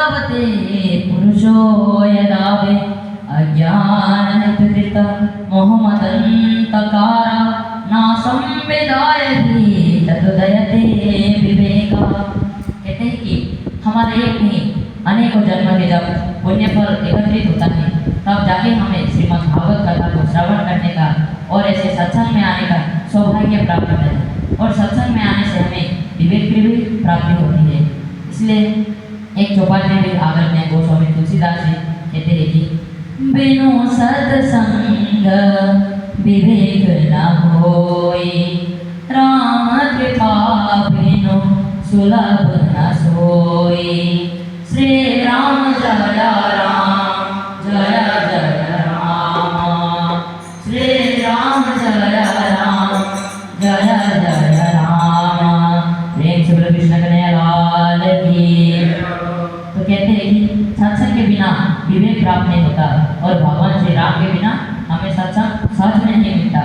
लभते पुरुषो यदावे अज्ञानकृतं मोहमदन्तकार नासं वेदायति तदुदयते विवेका। कहते हैं कि हमारे एक नहीं अनेकों जन्म के जब पुण्य फल एकत्रित होता है तब जाके हमें श्रीमद् भागवत कथा को श्रवण करने का और ऐसे सत्संग में आने का सौभाग्य प्राप्त होता है और सत्संग में आने से हमें विवेक की भी प्राप्ति होती है। इसलिए एक चौपाई में भी आगर में गोस्वामी तुलसीदास जी कहते हैं कि बिनु सत्संग विवेक न होई राम कृपा बिनु सुलभ न सोई। श्री राम जय राम जय जय राम श्री राम जय राम जय जय राम। प्रेम से बोलो कृष्ण कन्हैया लाल की। तो कहते हैं कि सत्संग के बिना विवेक प्राप्त नहीं होता और भगवान श्री राम के बिना हमें सत्संग सहज में नहीं मिलता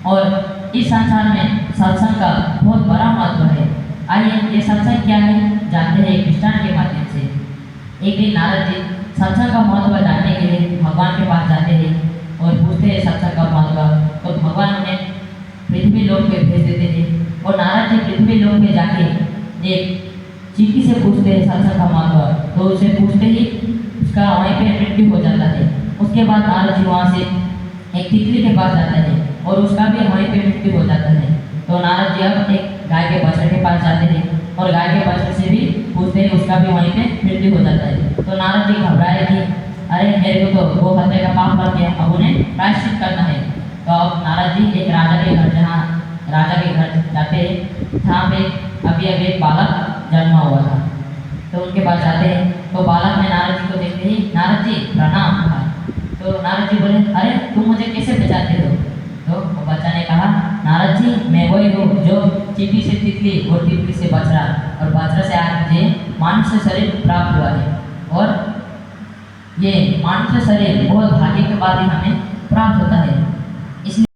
और इस संसार में सत्संग का बहुत बड़ा महत्व है। आइए ये सत्संग क्या है जानते हैं कृष्ण के माध्यम से। एक दिन नारद जी सत्संग का महत्व जानने के लिए भगवान के पास जाते हैं और पूछते हैं सत्संग का महत्व। तो भगवान उन्हें पृथ्वी लोक पे भेज देते थे और नारद जी पृथ्वी लोक पे जाके एक चींटी से पूछते हैं सत्संग का महत्व। तो उसे पूछते ही उसका वहीं पे मृत्यु हो जाता है। उसके बाद नारद जी वहाँ से एक तितली के पास जाते हैं और उसका भी वहीं पे मृत्यु हो जाता है। तो नारद जी अब एक गाय के बछड़े के पास जाते हैं और गाय के बछड़े से भी पूछते हैं उसका भी वहीं पे मृत्यु हो जाता है। तो नारद जी घबराए कि अरे मेरे को तो गो हत्या का पाप लग गया, अब उन्हें प्रायश्चित करना है। तो अब नारद जी एक राजा के घर जहाँ राजा के घर जाते हैं जहाँ पे अभी अभी एक बालक जन्मा हुआ था। तो उनके पास जाते हैं तो बालक ने नारद जी को देखते ही नारद जी प्रणाम कहा। तो नारद जी बोले अरे तुम मुझे कैसे पहचानते हो? तो वो बच्चा ने कहा नारद जी मैं वही हूँ जो चींटी से तितली और तितली से बछड़ा और बछड़ा से आज मुझे मानुष्य शरीर प्राप्त हुआ है और ये मानुष्य शरीर बहुत भाग्य के बाद ही हमें प्राप्त होता है।